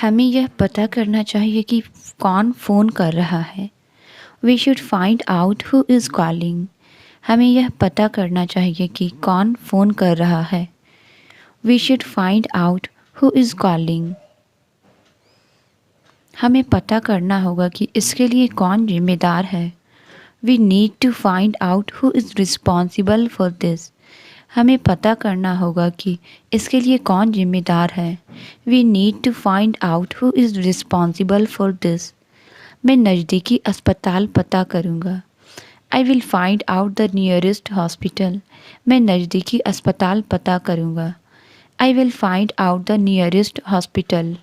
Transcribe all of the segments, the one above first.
हमें यह पता करना चाहिए कि कौन फ़ोन कर रहा है। We should find out who is calling. हमें यह पता करना चाहिए कि कौन फ़ोन कर रहा है। We should find out who is calling. हमें पता करना होगा कि इसके लिए कौन जिम्मेदार है। We need to find out who is responsible for this. हमें पता करना होगा कि इसके लिए कौन जिम्मेदार है। We need to find out who is responsible for this. मैं नज़दीकी अस्पताल पता करूँगा। I will find out the nearest hospital. मैं नज़दीकी अस्पताल पता करूँगा। I will find out the nearest hospital.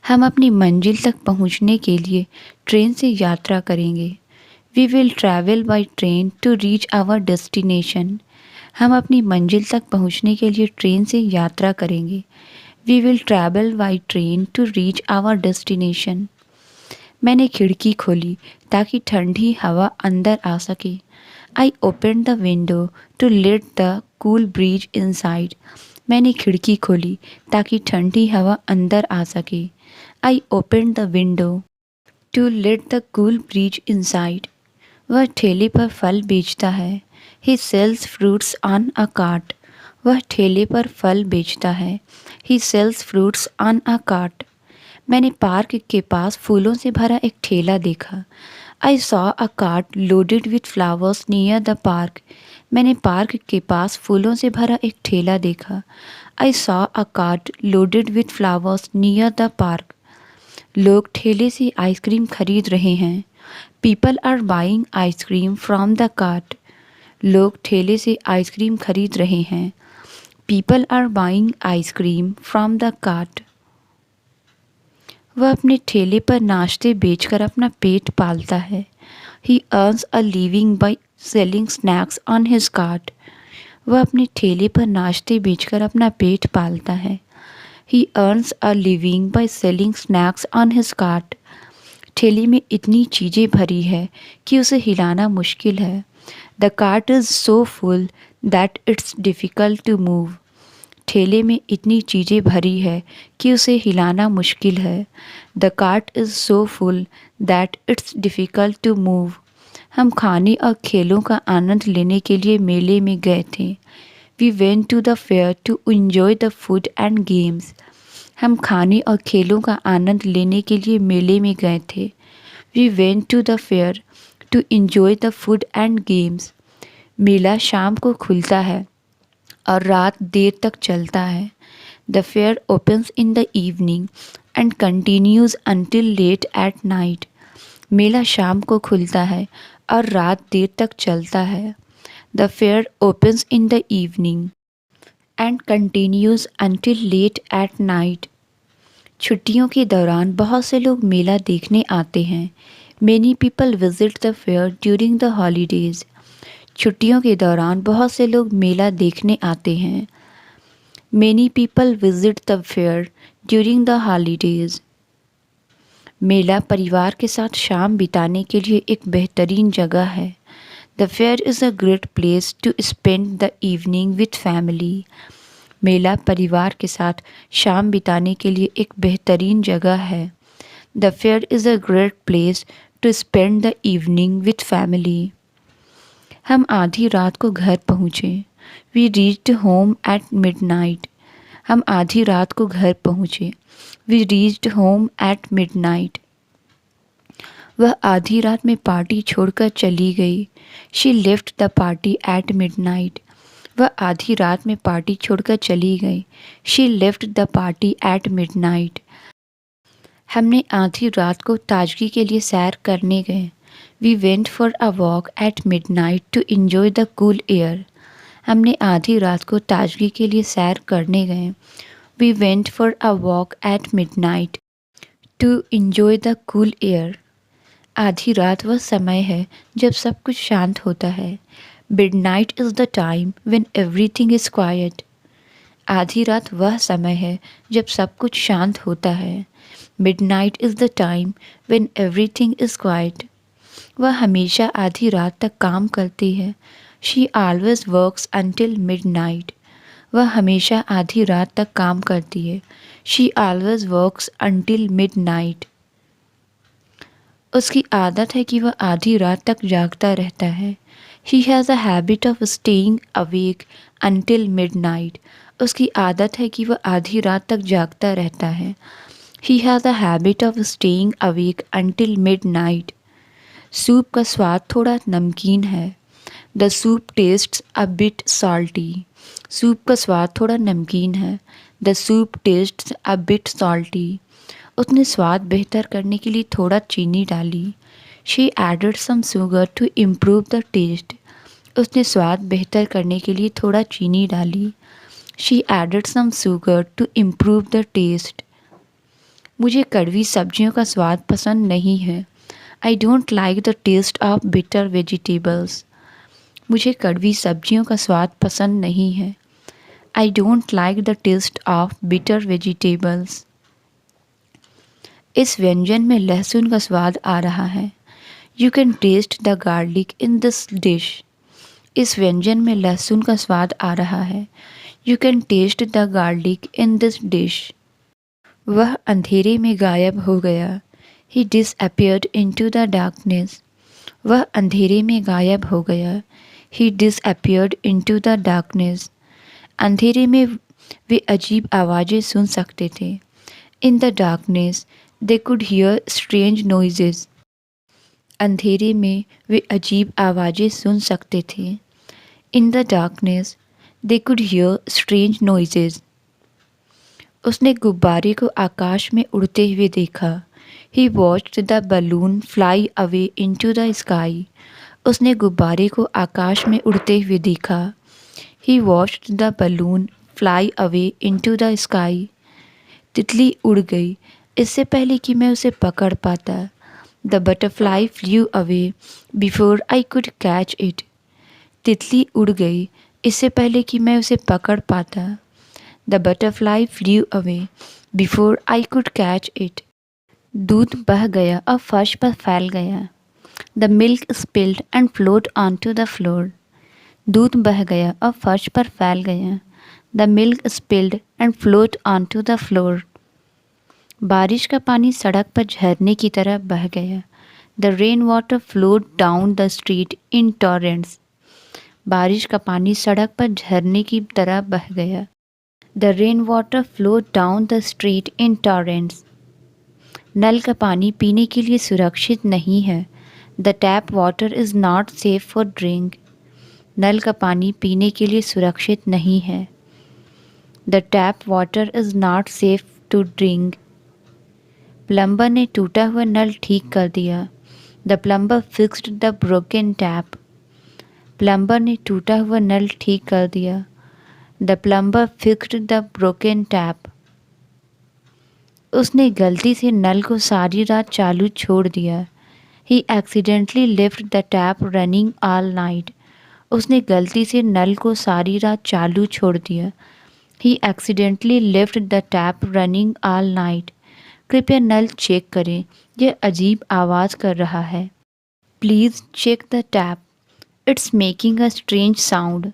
हम अपनी मंजिल तक पहुँचने के लिए ट्रेन से यात्रा करेंगे। We will travel by train to reach our destination. हम अपनी मंजिल तक पहुँचने के लिए ट्रेन से यात्रा करेंगे। We will travel by train to reach our destination. मैंने खिड़की खोली ताकि ठंडी हवा अंदर आ सके। I open the window to let the cool breeze inside. मैंने खिड़की खोली ताकि ठंडी हवा अंदर आ सके। I open the window to let the cool breeze inside. वह ठेले पर फल बेचता है। He sells fruits on a cart. वह ठेले पर फल बेचता है। He sells fruits on a cart. मैंने पार्क के पास फूलों से भरा एक ठेला देखा। I saw a cart loaded with flowers near the park. मैंने पार्क के पास फूलों से भरा एक ठेला देखा। I saw a cart loaded with flowers near the park. लोग ठेले से आइसक्रीम खरीद रहे हैं। People are buying ice cream from the cart. लोग ठेले से आइसक्रीम खरीद रहे हैं। People are buying ice cream from the cart. वह अपने ठेले पर नाश्ते बेचकर अपना पेट पालता है। ही earns a living by selling snacks on his cart. वह अपने ठेले पर नाश्ते बेचकर अपना पेट पालता है। ही earns a living by selling snacks on his cart. ठेले में इतनी चीज़ें भरी है कि उसे हिलाना मुश्किल है। The cart is so full that it's difficult to move. ठेले में इतनी चीज़ें भरी है कि उसे हिलाना मुश्किल है। The cart is so full that it's difficult to move. हम खाने और खेलों का आनंद लेने के लिए मेले में गए थे। We went to the fair to enjoy the food and games. हम खाने और खेलों का आनंद लेने के लिए मेले में गए थे। We went to the fair to enjoy the food and games. मेला शाम को खुलता है और रात देर तक चलता है। The fair opens in the evening and continues until late at night. मेला शाम को खुलता है और रात देर तक चलता है। The fair opens in the evening and continues until late at night. छुट्टियों के दौरान बहुत से लोग मेला देखने आते हैं। Many people visit the fair during the holidays. छुट्टियों के दौरान बहुत से लोग मेला देखने आते हैं। Many people visit the fair during the holidays. मेला परिवार के साथ शाम बिताने के लिए एक बेहतरीन जगह है। The fair is a great place to spend the evening with family. मेला परिवार के साथ शाम बिताने के लिए एक बेहतरीन जगह है। The fair is a great place to spend the evening with family. हम आधी रात को घर पहुँचे। We reached home at midnight. हम आधी रात को घर पहुँचे। We reached home at midnight. वह आधी रात में पार्टी छोड़कर चली गई। She left the party at midnight. वह आधी रात में पार्टी छोड़कर चली गई। She left the party at midnight. हमने आधी रात को ताजगी के लिए सैर करने गए। We went for a walk at midnight to enjoy the cool air. हमने आधी रात को ताजगी के लिए सैर करने गए। We went for a walk at midnight to enjoy the cool air. आधी रात वह समय है जब सब कुछ शांत होता है। Midnight is the time when everything is quiet. आधी रात वह समय है जब सब कुछ शांत होता है। Midnight is the time when everything is quiet. वह हमेशा आधी रात तक काम करती है। She always works until midnight. वह हमेशा आधी रात तक काम करती है। She always works until midnight. उसकी आदत है कि वह आधी रात तक जागता रहता है। He has a habit of staying awake until midnight. उसकी आदत है कि वह आधी रात तक जागता रहता है। He has a habit of staying awake until midnight. Soup का स्वाद थोड़ा नमकीन है। The soup tastes a bit salty. Soup का स्वाद थोड़ा नमकीन है। The soup tastes a bit salty. उसने स्वाद बेहतर करने के लिए थोड़ा चीनी डाली। She added some sugar to improve the टेस्ट। उसने स्वाद बेहतर करने के लिए थोड़ा चीनी डाली। She added some sugar to improve the test. मुझे कड़वी सब्जियों का स्वाद पसंद नहीं है। I don't like the taste of bitter vegetables. मुझे कड़वी सब्जियों का स्वाद पसंद नहीं है। I don't like the taste of bitter vegetables. इस व्यंजन में लहसुन का स्वाद आ रहा है। You can taste the garlic in this dish. इस व्यंजन में लहसुन का स्वाद आ रहा है। You can taste the garlic in this dish. वह अंधेरे में गायब हो गया। He disappeared into the darkness. वह अंधेरे में गायब हो गया। He disappeared into the darkness. अंधेरे में वे अजीब आवाज़ें सुन सकते थे। In the darkness they could hear strange noises. अंधेरे में वे अजीब आवाज़ें सुन सकते थे। In the darkness they could hear strange noises. उसने गुब्बारे को आकाश में उड़ते हुए देखा। He watched the balloon fly away into the sky. उसने गुब्बारे को आकाश में उड़ते हुए देखा। He watched the balloon fly away into the sky. तितली उड़ गई इससे पहले कि मैं उसे पकड़ पाता। The butterfly flew away before I could catch it. तितली उड़ गई इससे पहले कि मैं उसे पकड़ पाता। The butterfly flew away before I could catch it. दूध बह गया और फर्श पर फैल गया। The milk spilled and float on to the floor. दूध बह गया और फर्श पर फैल गया। The milk spilled and float on to the floor. बारिश का पानी सड़क पर झरने की तरह बह गया। The rain water float down the street in torrents. बारिश का पानी सड़क पर झरने की तरह बह गया। The rain water float down the street in torrents. नल का पानी पीने के लिए सुरक्षित नहीं है। The tap water is not safe for drink. नल का पानी पीने के लिए सुरक्षित नहीं है। The tap water is not safe to drink. प्लम्बर ने टूटा हुआ नल ठीक कर दिया। The plumber fixed the broken tap. प्लम्बर ने टूटा हुआ नल ठीक कर दिया। The plumber fixed the broken tap. उसने गलती से नल को सारी रात चालू छोड़ दिया। He accidentally left the tap running all night. उसने गलती से नल को सारी रात चालू छोड़ दिया। He accidentally left the tap running all night. कृपया नल चेक करें, यह अजीब आवाज़ कर रहा है। Please check the tap, it's making a strange sound.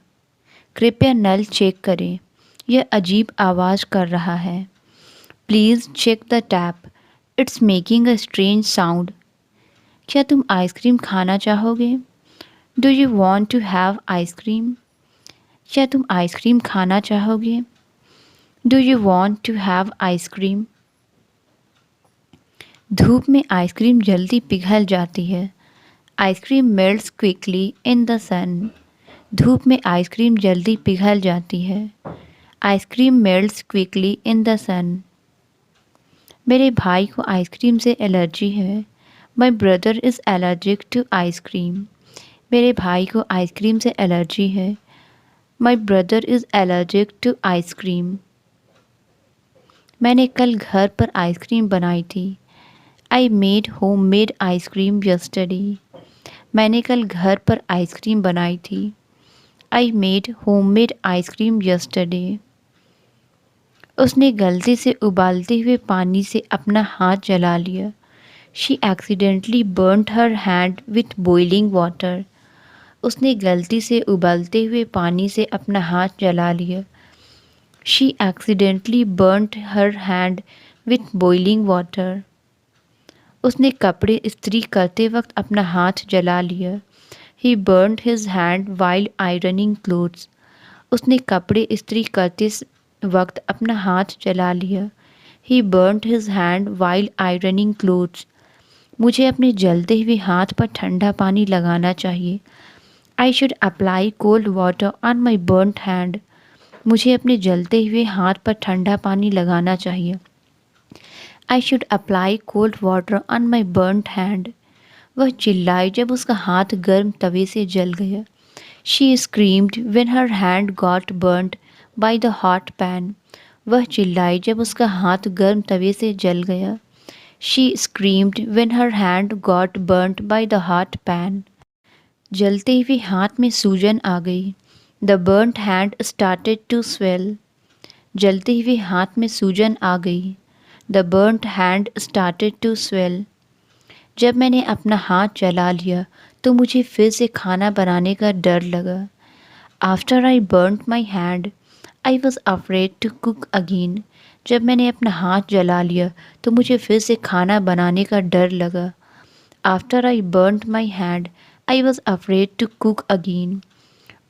कृपया नल चेक करें, यह अजीब आवाज़ कर रहा है। Please check the tap, it's making a strange sound. क्या तुम आइसक्रीम खाना चाहोगे? Do you want to have ice cream? क्या तुम आइसक्रीम खाना चाहोगे? Do you want to have ice cream? धूप में आइसक्रीम जल्दी पिघल जाती है। Ice cream melts quickly in the sun. धूप में आइसक्रीम जल्दी पिघल जाती है। Ice cream melts quickly in the sun. मेरे भाई को आइसक्रीम से एलर्जी है। My brother is allergic to ice cream. मेरे भाई को आइसक्रीम से एलर्जी है। My brother is allergic to ice cream. मैंने कल घर पर आइसक्रीम बनाई थी। I made home made ice cream yesterday. मैंने कल घर पर आइसक्रीम बनाई थी। I made home made ice cream yesterday. उसने गलती से उबालते हुए पानी से अपना हाथ जला लिया। She accidentally burned her hand with boiling water. उसने गलती से उबालते हुए पानी से अपना हाथ जला लिया। She accidentally burnt her hand with boiling water. उसने कपड़े इस्त्री करते वक्त अपना हाथ जला लिया। He burned his hand while ironing clothes. उसने कपड़े इस्त्री करते वक्त अपना हाथ जला लिया। He burned his hand while ironing clothes. मुझे अपने जलते हुए हाथ पर ठंडा पानी लगाना चाहिए। I should apply cold water on my burned hand. मुझे अपने जलते हुए हाथ पर ठंडा पानी लगाना चाहिए। I should apply cold water on my burned hand. वह चिल्लाई जब उसका हाथ गर्म तवे से जल गया। She screamed when her hand got burned by the hot pan. वह चिल्लाई जब उसका हाथ गर्म तवे से जल गया। She screamed when her hand got burned by the hot pan. जलते हुए हाथ में सूजन आ गई। The burned hand started to swell. जलते हुए हाथ में सूजन आ गई। The burned hand started to swell. जब मैंने अपना हाथ जला लिया तो मुझे फिर से खाना बनाने का डर लगा। After I burned my hand I was afraid to cook again. जब मैंने अपना हाथ जला लिया तो मुझे फिर से खाना बनाने का डर लगा। After I burned my hand I was afraid to cook again.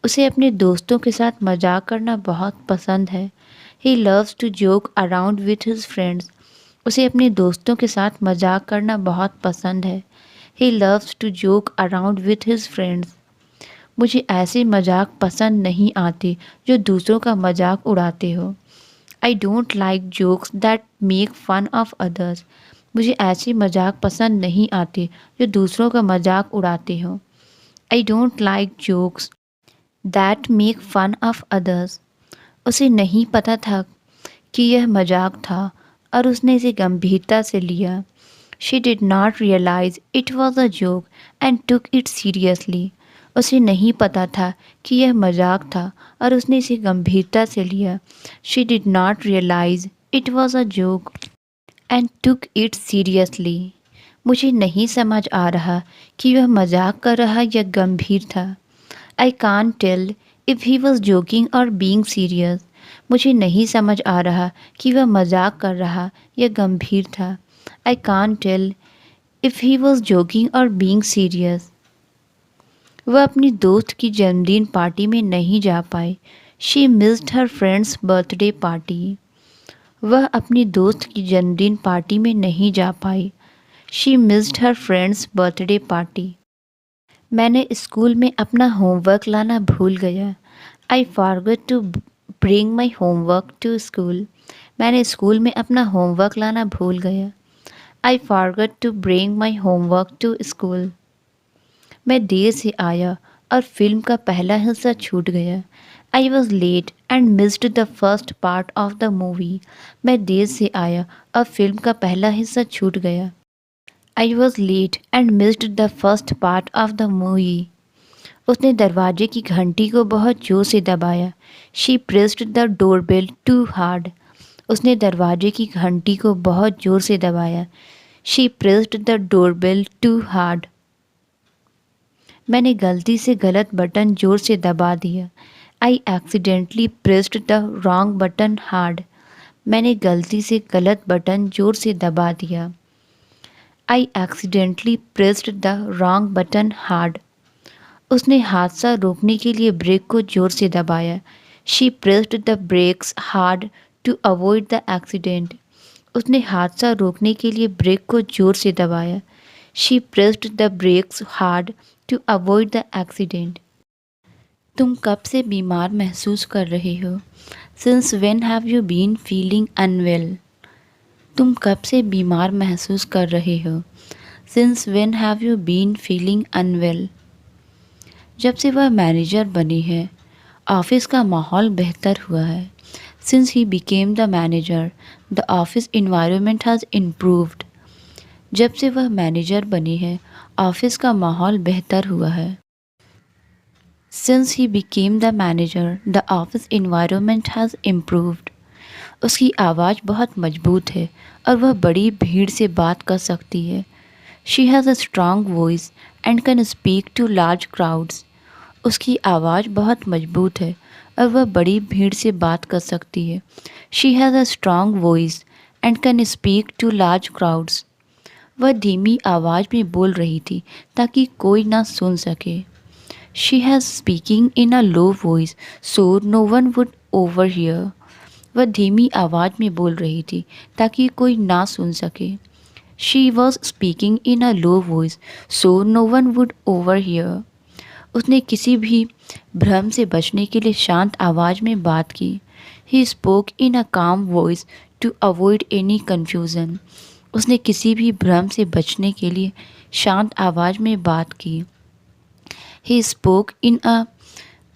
उसे अपने दोस्तों के साथ मजाक करना बहुत पसंद है। He loves to joke around with his friends. उसे अपने दोस्तों के साथ मजाक करना बहुत पसंद है। He loves to joke around with his friends. मुझे ऐसे मजाक पसंद नहीं आते जो दूसरों का मजाक उड़ाते हो। I don't like jokes that make fun of others. मुझे ऐसे मजाक पसंद नहीं आते जो दूसरों का मजाक उड़ाते हो। I don't like jokes that make fun of others. उसे नहीं पता था कि यह मजाक था और उसने इसे गंभीरता से लिया। She did not realise it was a joke and took it seriously. उसे नहीं पता था कि यह मजाक था और उसने इसे गंभीरता से लिया। She did not realise it was a joke and took it seriously. मुझे नहीं समझ आ रहा कि वह मजाक कर रहा या गंभीर था। I can't tell if he was joking और बीइंग सीरियस। मुझे नहीं समझ आ रहा कि वह मजाक कर रहा या गंभीर था। I can't tell if he was joking और बीइंग सीरियस। वह अपनी दोस्त की जन्मदिन पार्टी में नहीं जा पाई। She missed her friend's birthday party. वह अपनी दोस्त की जन्मदिन पार्टी में नहीं जा पाई। She missed her friend's birthday party. मैंने स्कूल में अपना होमवर्क लाना भूल गया। I forgot to bring my homework to school. मैंने स्कूल में अपना होमवर्क लाना भूल गया। I forgot to bring my homework to school. मैं देर से आया और फिल्म का पहला हिस्सा छूट गया। I was late and missed the first part of the movie. मैं देर से आया और फिल्म का पहला हिस्सा छूट गया। I was late and missed the first part of the movie. उसने दरवाजे की घंटी को बहुत जोर से दबाया। She pressed the doorbell too hard. उसने दरवाजे की घंटी को बहुत जोर से दबाया। She pressed the doorbell too hard. मैंने गलती से गलत बटन जोर से दबा दिया। I accidentally pressed the wrong button hard. मैंने गलती से गलत बटन जोर से दबा दिया। I accidentally pressed the wrong button hard. उसने हादसा रोकने के लिए ब्रेक को जोर से दबाया। She pressed the brakes hard to avoid the accident. उसने हादसा रोकने के लिए ब्रेक को जोर से दबाया। She pressed the brakes hard to avoid the accident. तुम कब से बीमार महसूस कर रहे हो? Since when have you been feeling unwell? तुम कब से बीमार महसूस कर रहे हो? Since when have you been feeling unwell? जब से वह मैनेजर बनी है ऑफिस का माहौल बेहतर हुआ है। Since he became the manager the office environment has improved. जब से वह मैनेजर बनी है ऑफिस का माहौल बेहतर हुआ है। Since he became the manager the office environment has improved. उसकी आवाज़ बहुत मजबूत है और वह बड़ी भीड़ से बात कर सकती है। She has a strong voice and can speak to large crowds. उसकी आवाज़ बहुत मजबूत है और वह बड़ी भीड़ से बात कर सकती है। She has a strong voice and can speak to large crowds. वह धीमी आवाज़ में बोल रही थी ताकि कोई ना सुन सके। She has speaking in a low voice so no one would overhear. वह धीमी आवाज़ में बोल रही थी ताकि कोई ना सुन सके। She was speaking in a low voice so no one would overhear. उसने किसी भी भ्रम से बचने के लिए शांत आवाज़ में बात की। He spoke in a calm voice to avoid any confusion. उसने किसी भी भ्रम से बचने के लिए शांत आवाज़ में बात की। He spoke in a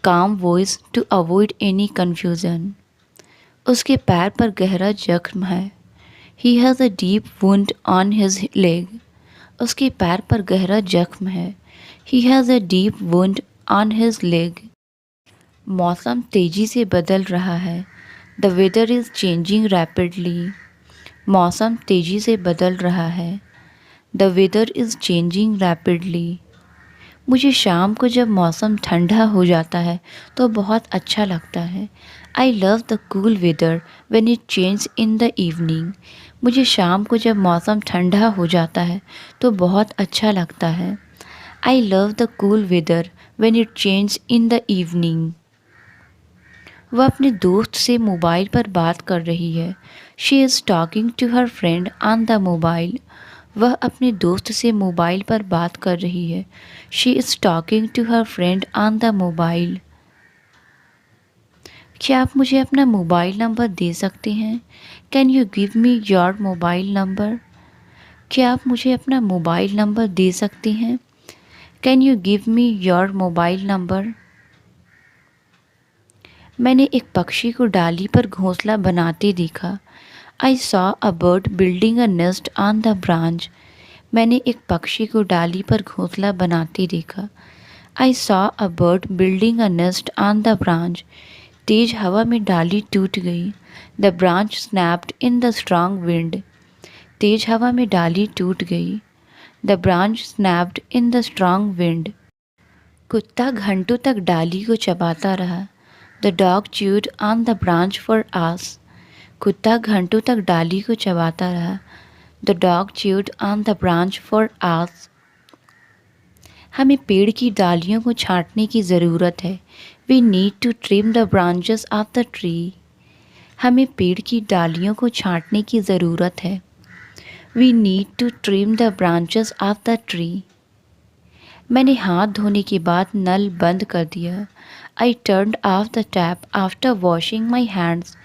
calm voice to avoid any confusion. उसके पैर पर गहरा जख्म है। He has a deep wound on his leg. उसके पैर पर गहरा जख्म है। He has a deep wound on his leg. मौसम तेज़ी से बदल रहा है। The weather is changing rapidly. मौसम तेज़ी से बदल रहा है। The weather is changing rapidly. मुझे शाम को जब मौसम ठंडा हो जाता है तो बहुत अच्छा लगता है। I love the cool weather when it change in the evening. मुझे शाम को जब मौसम ठंडा हो जाता है तो बहुत अच्छा लगता है। I love the cool weather when it change in the evening. वह अपने दोस्त से मोबाइल पर बात कर रही है। She is talking to her friend on the mobile. वह अपने दोस्त से मोबाइल पर बात कर रही है। She is talking to her friend on the mobile. क्या आप मुझे अपना मोबाइल नंबर दे सकते हैं? Can you give me your mobile number? क्या आप मुझे अपना मोबाइल नंबर दे सकते हैं? Can you give me your mobile number? मैंने एक पक्षी को डाली पर घोंसला बनाते देखा। I saw a bird building a nest on the branch. मैंने एक पक्षी को डाली पर घोंसला बनाते देखा। I saw a bird building a nest on the branch. तेज हवा में डाली टूट गई। The branch snapped in the strong wind. तेज हवा में डाली टूट गई। The branch snapped in the strong wind. कुत्ता घंटों तक डाली को चबाता रहा। The dog chewed on the branch for hours. कुत्ता घंटों तक डाली को चबाता रहा। The dog chewed on the branch for hours. हमें पेड़ की डालियों को छांटने की ज़रूरत है। We need to trim the branches of the tree. हमें पेड़ की डालियों को छांटने की ज़रूरत है। We need to trim the branches of the tree. मैंने हाथ धोने के बाद नल बंद कर दिया। I turned off the tap after washing my hands.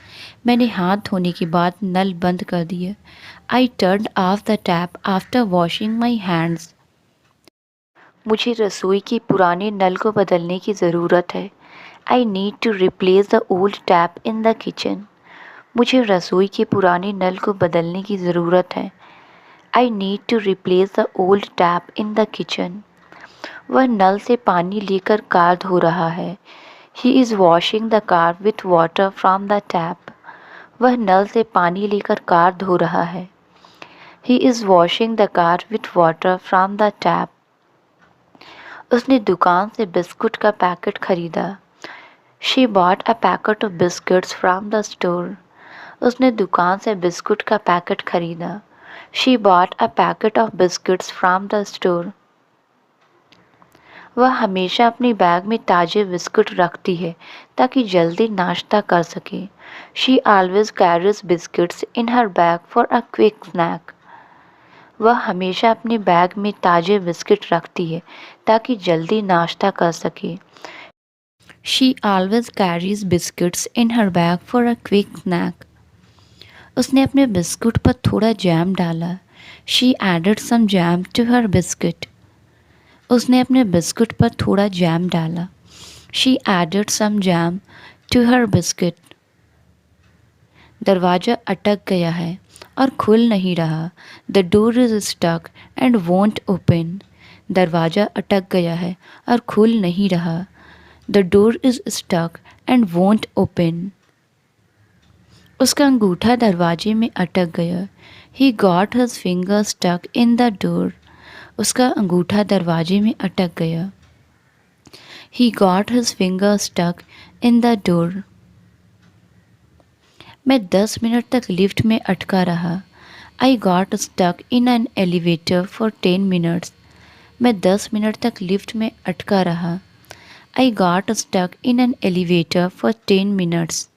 मैंने हाथ धोने के बाद नल बंद कर दिया। I turned off the tap after washing my hands. मुझे रसोई के पुराने नल को बदलने की ज़रूरत है। I need to replace the old tap in the kitchen. मुझे रसोई के पुराने नल को बदलने की ज़रूरत है। I need to replace the old tap in the kitchen. वह नल से पानी लेकर कार धो रहा है। He is washing the car with water from the tap. वह नल से पानी लेकर कार धो रहा है। He is washing the car with water from the tap. उसने दुकान से बिस्कुट का पैकेट खरीदा। She bought a packet of biscuits from the store. उसने दुकान से बिस्कुट का पैकेट खरीदा। She bought a packet of biscuits from the store. वह हमेशा अपने बैग में ताज़े बिस्कुट रखती है ताकि जल्दी नाश्ता कर सके। She always carries biscuits in her bag for a quick snack. वह हमेशा अपने बैग में ताज़े बिस्किट रखती है ताकि जल्दी नाश्ता कर सके। She always carries biscuits in her bag for a quick snack. उसने अपने बिस्कुट पर थोड़ा जैम डाला। She added some jam to her biscuit. उसने अपने बिस्कुट पर थोड़ा जैम डाला। She added some jam to her biscuit. दरवाज़ा अटक गया है और खुल नहीं रहा। The door is stuck and won't open. दरवाज़ा अटक गया है और खुल नहीं रहा। The door is stuck and won't open. उसका अंगूठा दरवाजे में अटक गया। He got his finger stuck in the door. उसका अंगूठा दरवाजे में अटक गया। He got his finger stuck in the door. मैं 10 मिनट तक लिफ्ट में अटका रहा. I got stuck in an elevator for 10 minutes. मैं 10 मिनट तक लिफ्ट में अटका रहा. I got stuck in an elevator for 10 minutes.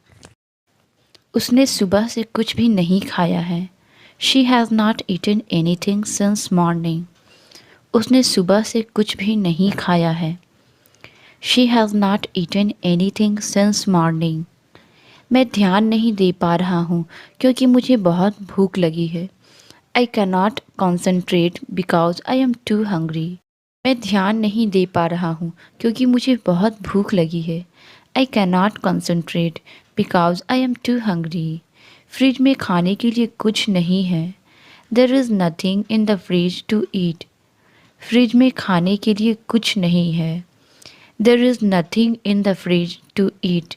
उसने सुबह से कुछ भी नहीं खाया है. She has not eaten anything since morning. उसने सुबह से कुछ भी नहीं खाया है. She has not eaten anything since morning. मैं ध्यान नहीं दे पा रहा हूँ क्योंकि मुझे बहुत भूख लगी है. I cannot concentrate because I am too hungry. मैं ध्यान नहीं दे पा रहा हूँ क्योंकि मुझे बहुत भूख लगी है. I cannot concentrate because I am too hungry. Fridge में खाने के लिए कुछ नहीं है. There is nothing in the fridge to eat. Fridge में खाने के लिए कुछ नहीं है. There is nothing in the fridge to eat.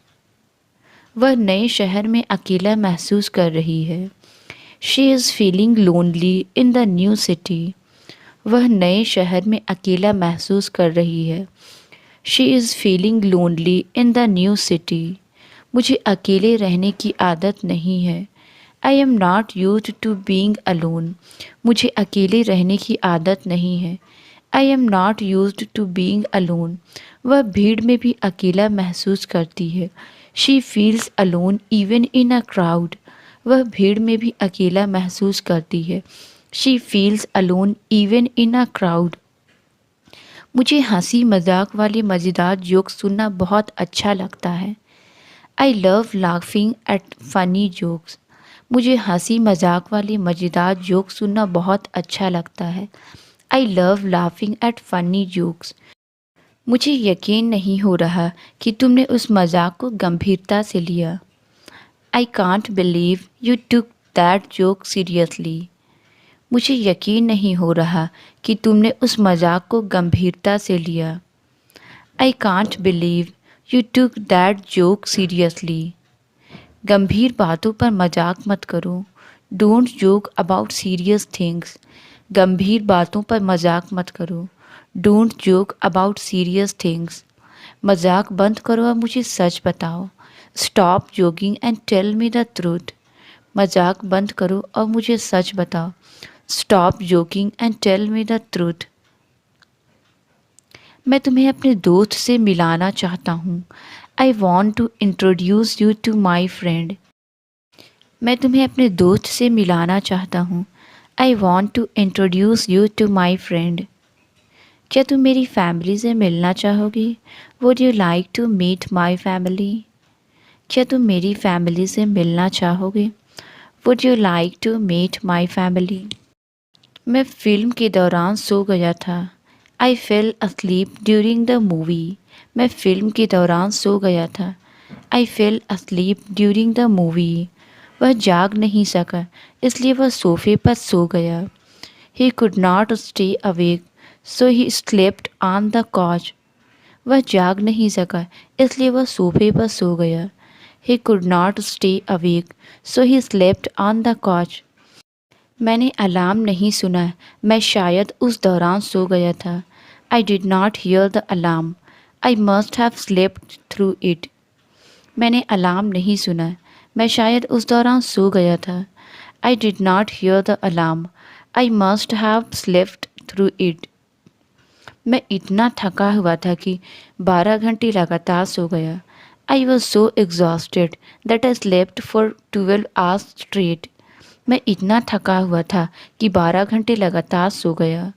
वह नए शहर में अकेला महसूस कर रही है. She is feeling lonely in the new city. वह नए शहर में अकेला महसूस कर रही है. She is feeling lonely in the new city. मुझे अकेले रहने की आदत नहीं है. I am not used to being alone. मुझे अकेले रहने की आदत नहीं है. I am not used to being alone. वह भीड़ में भी अकेला महसूस करती है. She feels alone even in a crowd. वह भीड़ में भी अकेला महसूस करती है. She feels alone even in a crowd. मुझे हंसी मजाक वाले मज़ेदार जोक सुनना बहुत अच्छा लगता है. I love laughing at funny jokes. मुझे हंसी मजाक वाले मज़ेदार जोक सुनना बहुत अच्छा लगता है. I love laughing at funny jokes. मुझे यकीन नहीं हो रहा कि तुमने उस मजाक को गंभीरता से लिया. I can't believe you took that joke seriously. मुझे यकीन नहीं हो रहा कि तुमने उस मजाक को गंभीरता से लिया. I can't believe you took that joke seriously. गंभीर बातों पर मजाक मत करो. Don't joke about serious things. गंभीर बातों पर मजाक मत करो. Don't joke about serious things. मजाक बंद करो और मुझे सच बताओ. Stop joking and tell me the truth. मजाक बंद करो और मुझे सच बताओ. Stop joking and tell me the truth. मैं तुम्हें अपने दोस्त से मिलाना चाहता हूँ. I want to introduce you to my friend. मैं तुम्हें अपने दोस्त से मिलाना चाहता हूँ. I want to introduce you to my friend. क्या तुम मेरी फैमिली से मिलना चाहोगी? Would you like to meet my family? क्या तुम मेरी फैमिली से मिलना चाहोगे? Would you like to meet my family? मैं फिल्म के दौरान सो गया था. I fell asleep during the movie. मैं फिल्म के दौरान सो गया था. I fell asleep during the movie. वह जाग नहीं सका इसलिए वह सोफे पर सो गया. He could not stay awake, so he slept on the couch. वह जाग नहीं सका इसलिए वह सोफे पर सो गया. He could not stay awake, so he slept on the couch. मैंने अलार्म नहीं सुना. मैं शायद उस दौरान सो गया था. I did not hear the alarm. I must have slept through it. मैंने अलार्म नहीं सुना. मैं शायद उस दौरान सो गया था. I did not hear the alarm. I must have slept through it. मैं इतना थका हुआ था कि 12 घंटे लगातार सो गया. I was so exhausted that I slept for 12 hours straight. मैं इतना थका हुआ था कि 12 घंटे लगातार सो गया.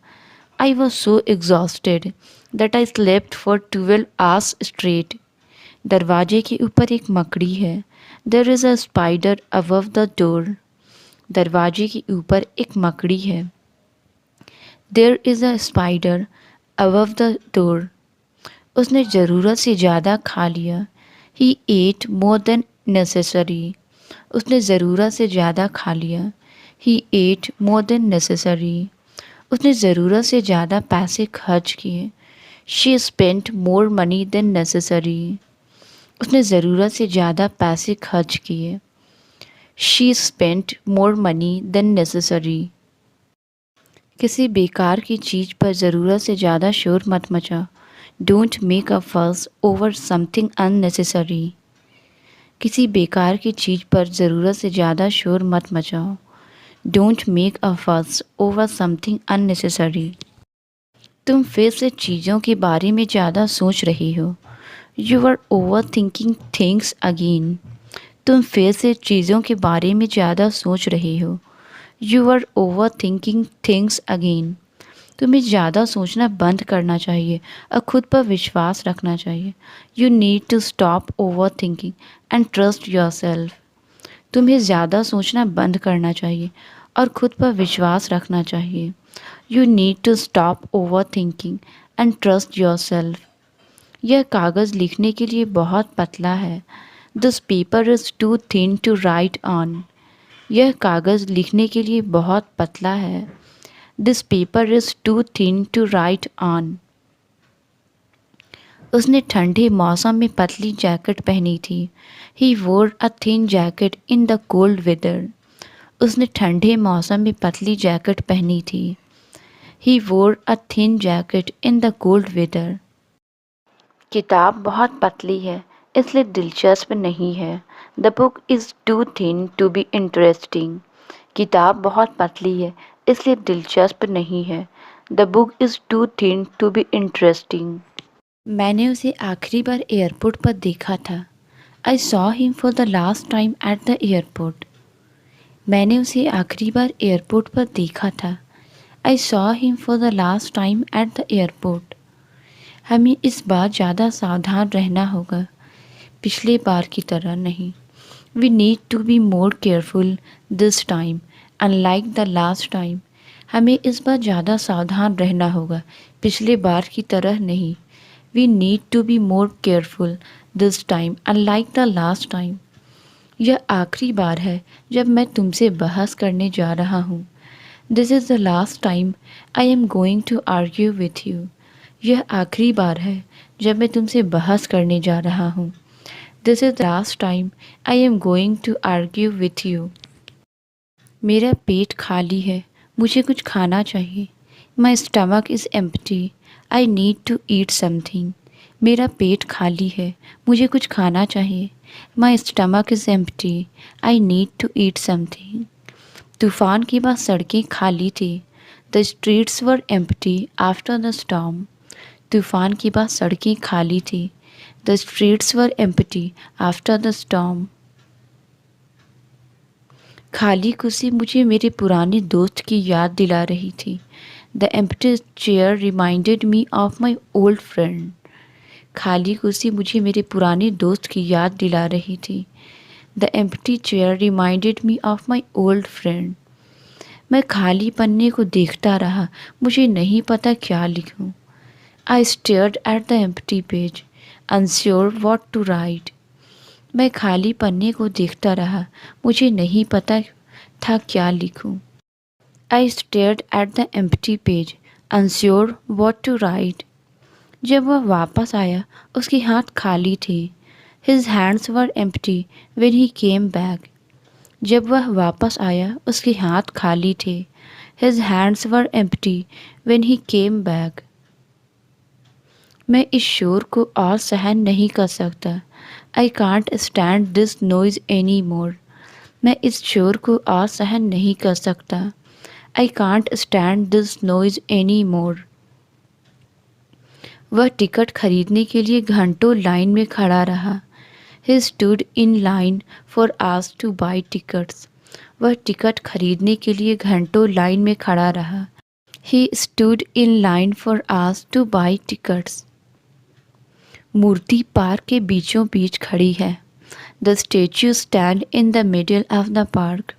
I was so exhausted that I slept for 12 hours straight. दरवाजे के ऊपर एक मकड़ी है. There is a spider above the door. दरवाजे के ऊपर एक मकड़ी है. There is a spider above the door. उसने ज़रूरत से ज़्यादा खा लिया. He ate more than necessary. उसने ज़रूरत से ज़्यादा खा लिया. He ate more than necessary. उसने ज़रूरत से ज़्यादा पैसे खर्च किए. She spent more money than necessary. उसने ज़रूरत से ज़्यादा पैसे खर्च किए. She spent more money than necessary. किसी बेकार की चीज़ पर ज़रूरत से ज़्यादा शोर मत मचाओ. डोंट मेक अ फस ओवर समथिंग अननेसेसरी। किसी बेकार की चीज़ पर ज़रूरत से ज़्यादा शोर मत मचाओ। डोंट मेक अ फस ओवर समथिंग अननेसेसरी। तुम फिर से चीज़ों के बारे में ज़्यादा सोच रही हो। You are overthinking things again. तुम फिर से चीज़ों के बारे में ज़्यादा सोच रही हो। You are overthinking things again. तुम्हें ज़्यादा सोचना बंद करना चाहिए और खुद पर विश्वास रखना चाहिए। You need to stop overthinking and trust yourself. तुम्हें ज़्यादा सोचना बंद करना चाहिए और खुद पर विश्वास रखना चाहिए। You need to stop overthinking and trust yourself. यह कागज़ लिखने के लिए बहुत पतला है। This paper is too thin to write on. यह कागज़ लिखने के लिए बहुत पतला है। This paper is too thin to write on. उसने ठंडे मौसम में पतली जैकेट पहनी थी। He wore a thin jacket in the cold weather. उसने ठंडे मौसम में पतली जैकेट पहनी थी। He wore a thin jacket in the cold weather. किताब बहुत पतली है इसलिए दिलचस्प नहीं है। The book is too thin to be interesting. किताब बहुत पतली है इसलिए दिलचस्प नहीं है। The book is too thin to be interesting. मैंने उसे आखिरी बार एयरपोर्ट पर देखा था। I saw him for the last time at the airport. मैंने उसे आखिरी बार एयरपोर्ट पर देखा था। I saw him for the last time at the airport. हमें इस बार ज़्यादा सावधान रहना होगा, पिछले बार की तरह नहीं। We need to be more careful this time unlike the last time. हमें इस बार ज़्यादा सावधान रहना होगा, पिछले बार की तरह नहीं। We need to be more careful this time unlike the last time. यह आखिरी बार है जब मैं तुमसे बहस करने जा रहा हूँ। This is the last time I am going to argue with you. यह आखिरी बार है जब मैं तुमसे बहस करने जा रहा हूँ। This is the last time I am going to argue with you. मेरा पेट खाली है, मुझे कुछ खाना चाहिए। My stomach is empty, I need to eat something. मेरा पेट खाली है, मुझे कुछ खाना चाहिए। My stomach is empty, I need to eat something. तूफ़ान के बाद सड़कें खाली थी। The streets were empty after the storm. तूफ़ान के बाद सड़कें खाली थी। The streets were empty after the storm. खाली कुर्सी मुझे मेरे पुराने दोस्त की याद दिला रही थी। The empty chair reminded me of my old friend. खाली कुर्सी मुझे मेरे पुराने दोस्त की याद दिला रही थी। The empty chair reminded me of my old friend. मैं खाली पन्ने को देखता रहा, मुझे नहीं पता क्या लिखूं। I stared at the empty page, unsure what to write. मैं खाली पन्ने को देखता रहा, मुझे नहीं पता था क्या लिखूं। I stared at the empty page, unsure what to write. जब वह वापस आया, उसके हाथ खाली थे। His hands were empty when he came back. जब वह वापस आया, उसके हाथ खाली थे। His hands were empty when he came back. मैं इस शोर को और सहन नहीं कर सकता। I can't stand this noise any more. मैं इस शोर को और सहन नहीं कर सकता। I can't stand this noise any मोर। वह टिकट खरीदने के लिए घंटों लाइन में खड़ा रहा। He stood in line for hours to buy tickets. वह टिकट खरीदने के लिए घंटों लाइन में खड़ा रहा। He stood in line for hours to buy tickets. मूर्ति पार्क के बीचों बीच खड़ी है। The statue stand in the middle of the park.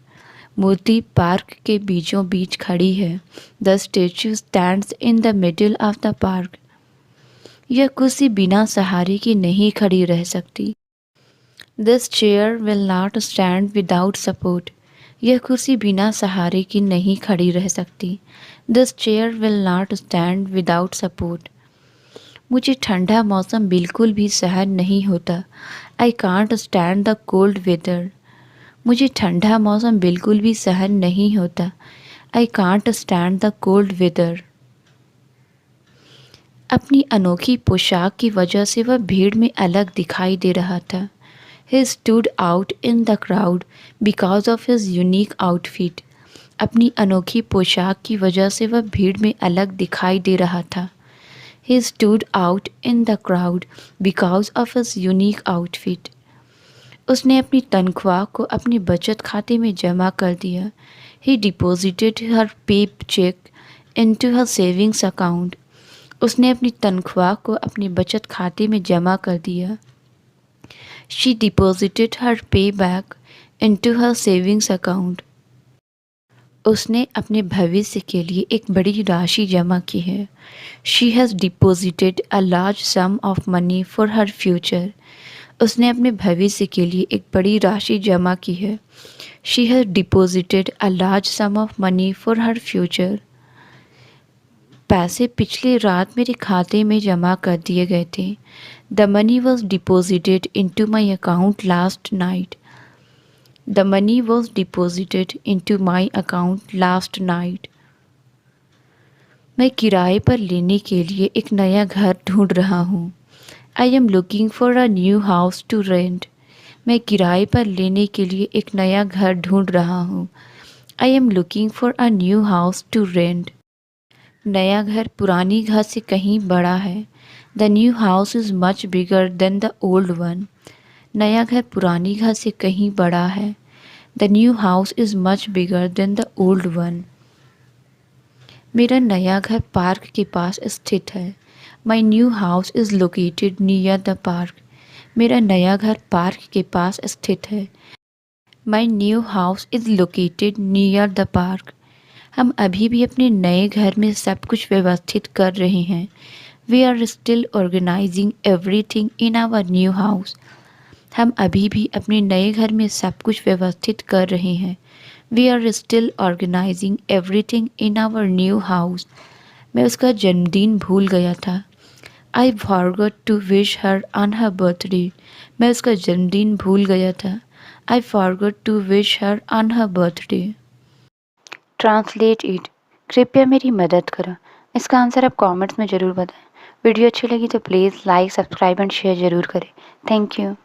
मूर्ति पार्क के बीचों बीच खड़ी है। The statue stands in the middle of the park. यह कुर्सी बिना सहारे की नहीं खड़ी रह सकती। This chair will not stand without support. यह कुर्सी बिना सहारे की नहीं खड़ी रह सकती। This chair will not stand without support. मुझे ठंडा मौसम बिल्कुल भी सहन नहीं होता। I can't stand the cold weather. मुझे ठंडा मौसम बिल्कुल भी सहन नहीं होता। I can't stand the cold weather. अपनी अनोखी पोशाक की वजह से वह भीड़ में अलग दिखाई दे रहा था। He stood out in the crowd because of his unique outfit. अपनी अनोखी पोशाक की वजह से वह भीड़ में अलग दिखाई दे रहा था। He stood out in the crowd because of his unique outfit. उसने अपनी तनख्वाह को अपनी बचत खाते में जमा कर दिया। He deposited her paycheck into her savings account. उसने अपनी तनख्वाह को अपनी बचत खाते में जमा कर दिया। She deposited her payback into her savings account. उसने अपने भविष्य के लिए एक बड़ी राशि जमा की है। She has deposited a large sum of money for her future. उसने अपने भविष्य के लिए एक बड़ी राशि जमा की है। She has deposited a large sum of money for her future. पैसे पिछली रात मेरे खाते में जमा कर दिए गए थे। The money was deposited into my account last night. The money was deposited into my account last night. मैं किराए पर लेने के लिए एक नया घर ढूंढ रहा हूँ। I am looking for a new house to rent. मैं किराए पर लेने के लिए एक नया घर ढूंढ रहा हूँ। I am looking for a new house to rent. नया घर पुरानी घर से कहीं बड़ा है। The new house is much bigger than the old one. नया घर पुरानी घर से कहीं बड़ा है। The new house is much bigger than the old one. मेरा नया घर पार्क के पास स्थित है। My new house is located near the park. मेरा नया घर पार्क के पास स्थित है। My new house is located near the park. हम अभी भी अपने नए घर में सब कुछ व्यवस्थित कर रहे हैं। We are still organising everything in our new house. हम अभी भी अपने नए घर में सब कुछ व्यवस्थित कर रहे हैं। We are still organising everything in our new house. मैं उसका जन्मदिन भूल गया था। I forgot to wish her on her birthday. मैं उसका जन्मदिन भूल गया था। I forgot to wish her on her birthday. Translate it. कृपया मेरी मदद करो। इसका आंसर आप कमेंट्स में ज़रूर बताएं। वीडियो अच्छी लगी तो please like, subscribe and share ज़रूर करें। Thank you.